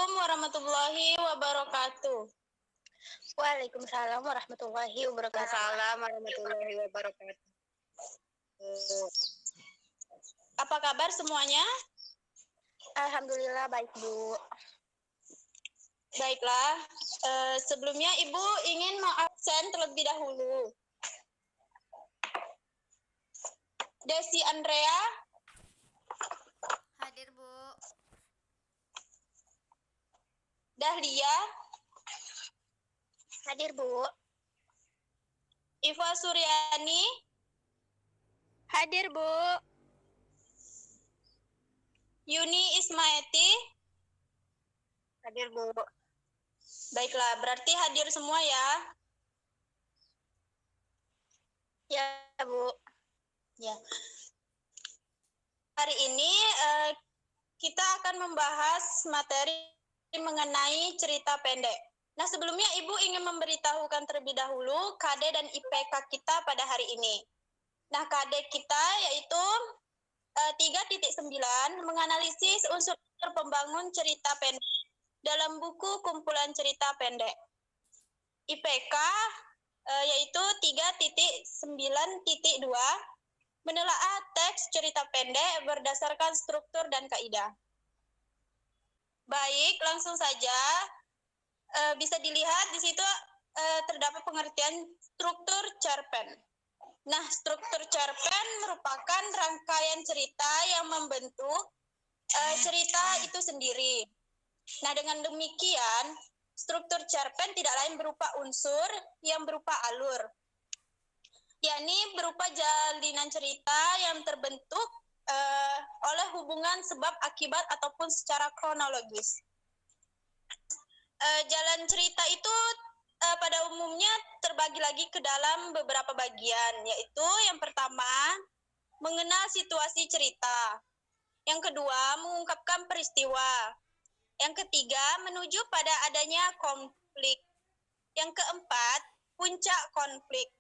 Assalamualaikum warahmatullahi wabarakatuh. Waalaikumsalam warahmatullahi wabarakatuh. Waalaikumsalam warahmatullahi wabarakatuh. Apa kabar semuanya? Alhamdulillah baik, Bu. Baiklah, sebelumnya Ibu ingin mengabsen terlebih dahulu. Desi Andrea. Hadir, Bu. Dahlia. Hadir, Bu. Iva Suryani. Hadir, Bu. Yuni Ismaeti. Hadir, Bu. Baiklah, berarti hadir semua ya. Ya, Bu. Ya. Hari ini kita akan membahas materi mengenai cerita pendek. Nah, sebelumnya Ibu ingin memberitahukan terlebih dahulu KD dan IPK kita pada hari ini. Nah, KD kita yaitu 3.9 menganalisis unsur pembangun cerita pendek dalam buku kumpulan cerita pendek. IPK yaitu 3.9.2 menelaah teks cerita pendek berdasarkan struktur dan kaidah. Baik, langsung saja bisa dilihat di situ terdapat pengertian struktur cerpen. Nah, struktur cerpen merupakan rangkaian cerita yang membentuk cerita itu sendiri. Nah, dengan demikian, struktur cerpen tidak lain berupa unsur yang berupa alur, yakni berupa jalinan cerita yang terbentuk oleh hubungan sebab akibat ataupun secara kronologis. Jalan cerita itu pada umumnya terbagi lagi ke dalam beberapa bagian, yaitu yang pertama, mengenal situasi cerita. Yang kedua, mengungkapkan peristiwa. Yang ketiga, menuju pada adanya konflik. Yang keempat, puncak konflik.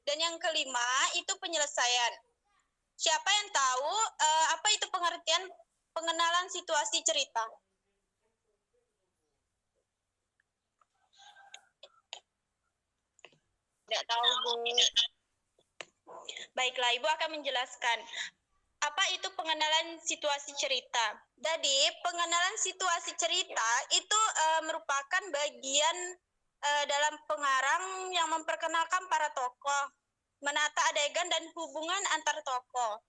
Dan yang kelima, itu penyelesaian. Siapa yang tahu apa itu pengertian pengenalan situasi cerita? Tidak tahu, Bu. Baiklah, Ibu akan menjelaskan. Apa itu pengenalan situasi cerita? Jadi, pengenalan situasi cerita itu merupakan bagian dalam pengarang yang memperkenalkan para tokoh, menata adegan dan hubungan antar tokoh.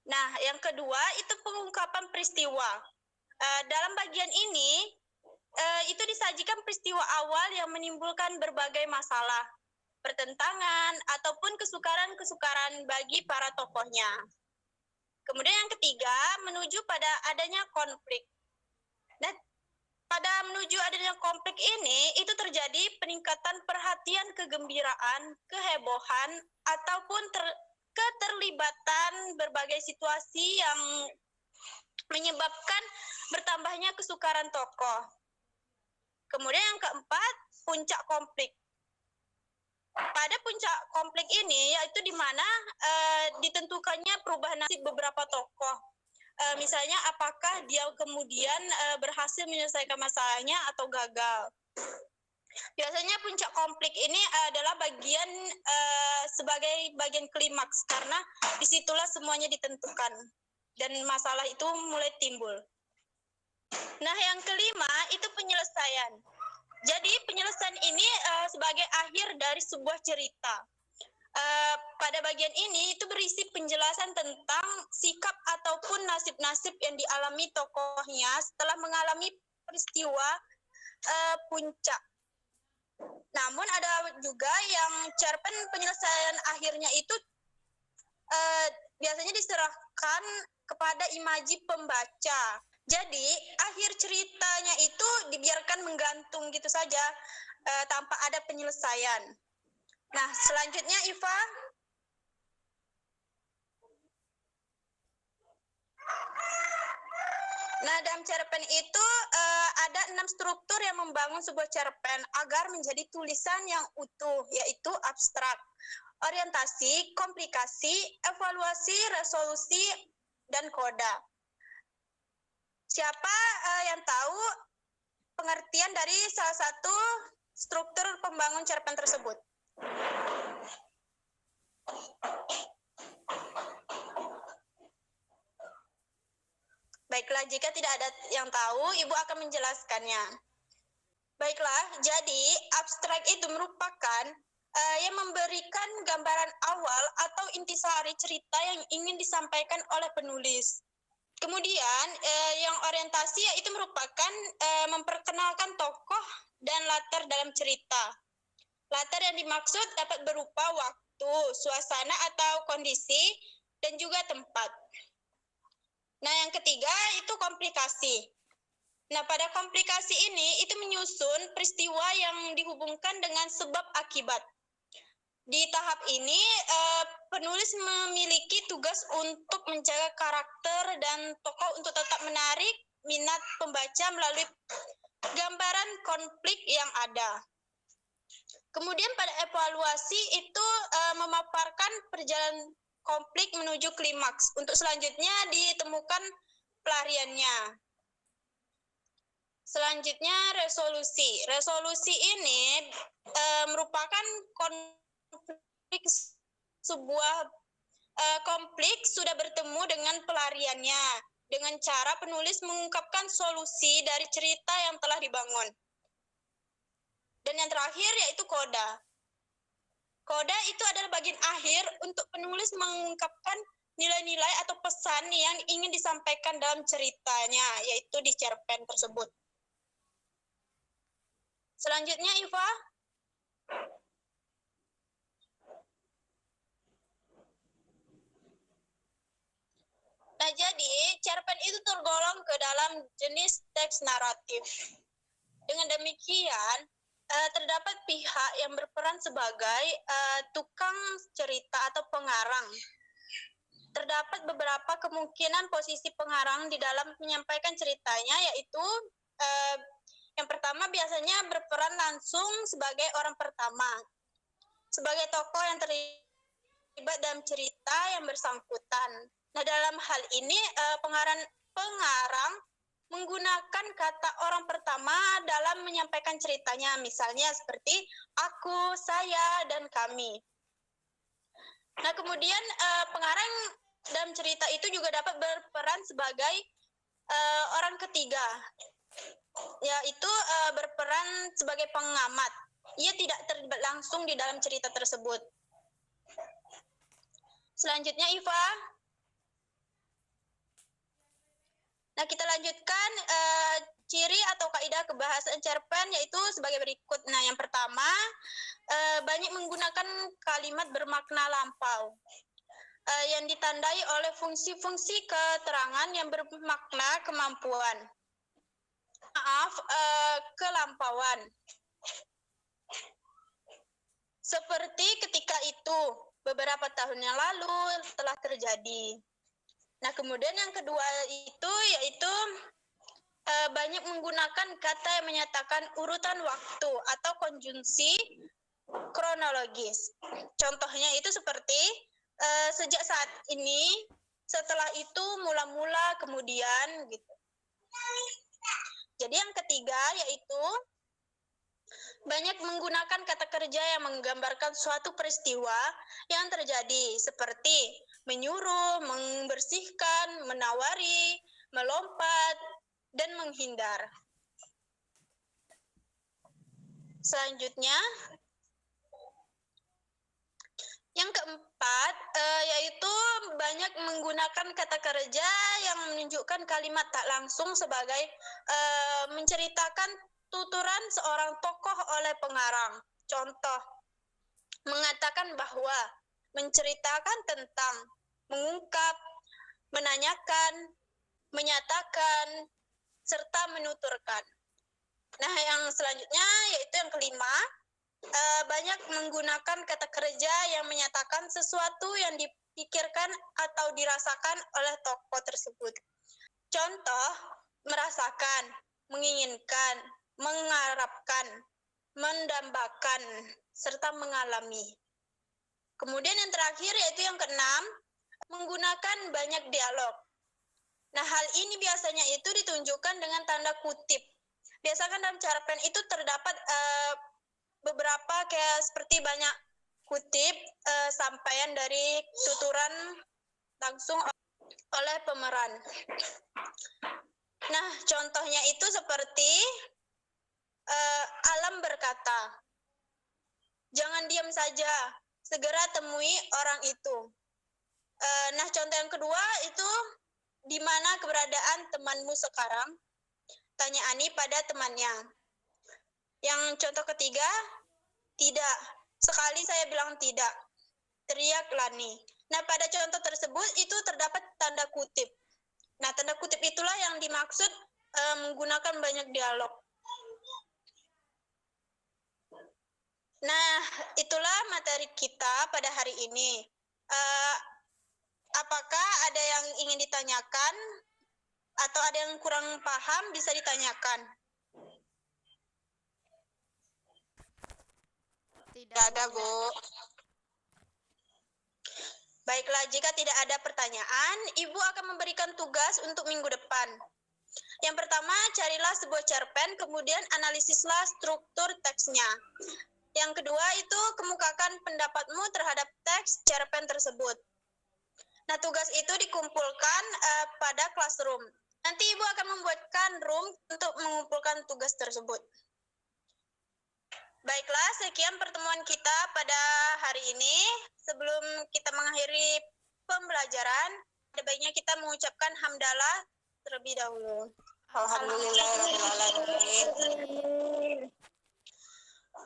Nah, yang kedua itu pengungkapan peristiwa. Dalam bagian ini, itu disajikan peristiwa awal yang menimbulkan berbagai masalah, pertentangan, ataupun kesukaran-kesukaran bagi para tokohnya. Kemudian yang ketiga, menuju pada adanya konflik. Dan pada menuju adanya konflik ini, itu terjadi peningkatan perhatian, kegembiraan, kehebohan, ataupun keterlibatan berbagai situasi yang menyebabkan bertambahnya kesukaran tokoh. Kemudian yang keempat, puncak konflik. Pada puncak konflik ini yaitu di mana ditentukannya perubahan nasib beberapa tokoh. Misalnya apakah dia kemudian berhasil menyelesaikan masalahnya atau gagal. Biasanya puncak konflik ini adalah bagian sebagai bagian klimaks karena disitulah semuanya ditentukan dan masalah itu mulai timbul. Nah, yang kelima itu penyelesaian. Jadi penyelesaian ini sebagai akhir dari sebuah cerita. Pada bagian ini itu berisi penjelasan tentang sikap ataupun nasib-nasib yang dialami tokohnya setelah mengalami peristiwa puncak. Namun ada juga yang cerpen penyelesaian akhirnya itu biasanya diserahkan kepada imaji pembaca. Jadi akhir ceritanya itu dibiarkan menggantung gitu saja tanpa ada penyelesaian. Nah, selanjutnya Iva. Nah, dalam cerpen itu ada 6 struktur yang membangun sebuah cerpen agar menjadi tulisan yang utuh, yaitu abstrak, orientasi, komplikasi, evaluasi, resolusi, dan koda. Siapa yang tahu pengertian dari salah satu struktur pembangun cerpen tersebut. Baiklah, jika tidak ada yang tahu, Ibu akan menjelaskannya. Baiklah, jadi abstrak itu merupakan yang memberikan gambaran awal atau intisari cerita yang ingin disampaikan oleh penulis. Kemudian yang orientasi yaitu merupakan memperkenalkan tokoh dan latar dalam cerita. Latar yang dimaksud dapat berupa waktu, suasana atau kondisi, dan juga tempat. Nah, yang ketiga itu komplikasi. Nah, pada komplikasi ini itu menyusun peristiwa yang dihubungkan dengan sebab akibat. Di tahap ini, penulis memiliki tugas untuk menjaga karakter dan tokoh untuk tetap menarik minat pembaca melalui gambaran konflik yang ada. Kemudian pada evaluasi itu memaparkan perjalanan konflik menuju klimaks. Untuk selanjutnya ditemukan pelariannya. Selanjutnya resolusi. Resolusi ini merupakan konflik sebuah konflik sudah bertemu dengan pelariannya dengan cara penulis mengungkapkan solusi dari cerita yang telah dibangun. Dan yang terakhir yaitu koda. Koda itu adalah bagian akhir untuk penulis mengungkapkan nilai-nilai atau pesan yang ingin disampaikan dalam ceritanya, yaitu di cerpen tersebut. Selanjutnya, Iva. Nah, jadi cerpen itu tergolong ke dalam jenis teks naratif. Dengan demikian, terdapat pihak yang berperan sebagai tukang cerita atau pengarang. Terdapat beberapa kemungkinan posisi pengarang di dalam menyampaikan ceritanya, yaitu yang pertama biasanya berperan langsung sebagai orang pertama, sebagai tokoh yang terlibat dalam cerita yang bersangkutan. Nah, dalam hal ini pengarang menggunakan kata orang pertama dalam menyampaikan ceritanya, misalnya seperti aku, saya, dan kami. Nah, kemudian pengarang dalam cerita itu juga dapat berperan sebagai orang ketiga, yaitu berperan sebagai pengamat. Ia tidak terlibat langsung di dalam cerita tersebut. Selanjutnya, Iva. Nah, kita lanjutkan ciri atau kaidah kebahasaan cerpen yaitu sebagai berikut. Nah, yang pertama, banyak menggunakan kalimat bermakna lampau yang ditandai oleh fungsi-fungsi keterangan yang bermakna kemampuan. Kelampauan. Seperti ketika itu, beberapa tahun yang lalu telah terjadi. Nah, kemudian yang kedua itu yaitu banyak menggunakan kata yang menyatakan urutan waktu atau konjungsi kronologis. Contohnya itu seperti sejak saat ini, setelah itu, mula-mula, kemudian gitu. Jadi yang ketiga yaitu banyak menggunakan kata kerja yang menggambarkan suatu peristiwa yang terjadi seperti menyuruh, membersihkan, menawari, melompat, dan menghindar. Selanjutnya, yang keempat yaitu banyak menggunakan kata kerja yang menunjukkan kalimat tak langsung sebagai menceritakan tuturan seorang tokoh oleh pengarang. Contoh, mengatakan bahwa, menceritakan tentang, mengungkap, menanyakan, menyatakan, serta menuturkan. Nah, yang selanjutnya yaitu yang kelima, banyak menggunakan kata kerja yang menyatakan sesuatu yang dipikirkan atau dirasakan oleh tokoh tersebut. Contoh, merasakan, menginginkan, mengharapkan, mendambakan, serta mengalami. Kemudian yang terakhir yaitu yang keenam, menggunakan banyak dialog. Nah, hal ini biasanya itu ditunjukkan dengan tanda kutip Biasa kan dalam cerpen itu terdapat beberapa kayak seperti banyak kutip sampaian dari tuturan langsung oleh pemeran. Nah, contohnya itu seperti Alam berkata, "Jangan diam saja, segera temui orang itu." Nah, contoh yang kedua itu, "Di mana keberadaan temanmu sekarang?" Tanya Ani pada temannya. Yang contoh ketiga, "Tidak, sekali saya bilang tidak," teriak Lani. Nah, pada contoh tersebut itu terdapat tanda kutip. Nah, tanda kutip itulah yang dimaksud menggunakan banyak dialog. Nah, itulah materi kita pada hari ini. Apakah ada yang ingin ditanyakan atau ada yang kurang paham bisa ditanyakan? Tidak ada, Bu. Baiklah, jika tidak ada pertanyaan, Ibu akan memberikan tugas untuk minggu depan. Yang pertama, carilah sebuah cerpen, kemudian analisislah struktur teksnya. Yang kedua itu, kemukakan pendapatmu terhadap teks cerpen tersebut. Nah, tugas itu dikumpulkan pada classroom. Nanti Ibu akan membuatkan room untuk mengumpulkan tugas tersebut. Baiklah, sekian pertemuan kita pada hari ini. Sebelum kita mengakhiri pembelajaran, ada baiknya kita mengucapkan hamdalah terlebih dahulu. Alhamdulillahirrahmanirrahim.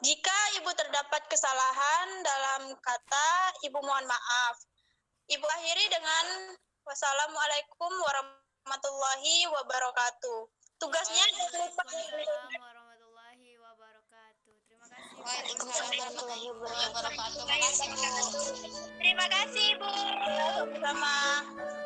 Jika Ibu terdapat kesalahan dalam kata, Ibu mohon maaf. Ibu akhiri dengan wassalamualaikum warahmatullahi wabarakatuh. Tugasnya Waalaikumsalam warahmatullahi wabarakatuh. Terima kasih. Waalaikumsalam warahmatullahi wabarakatuh. Terima kasih, Bu. Sama-sama.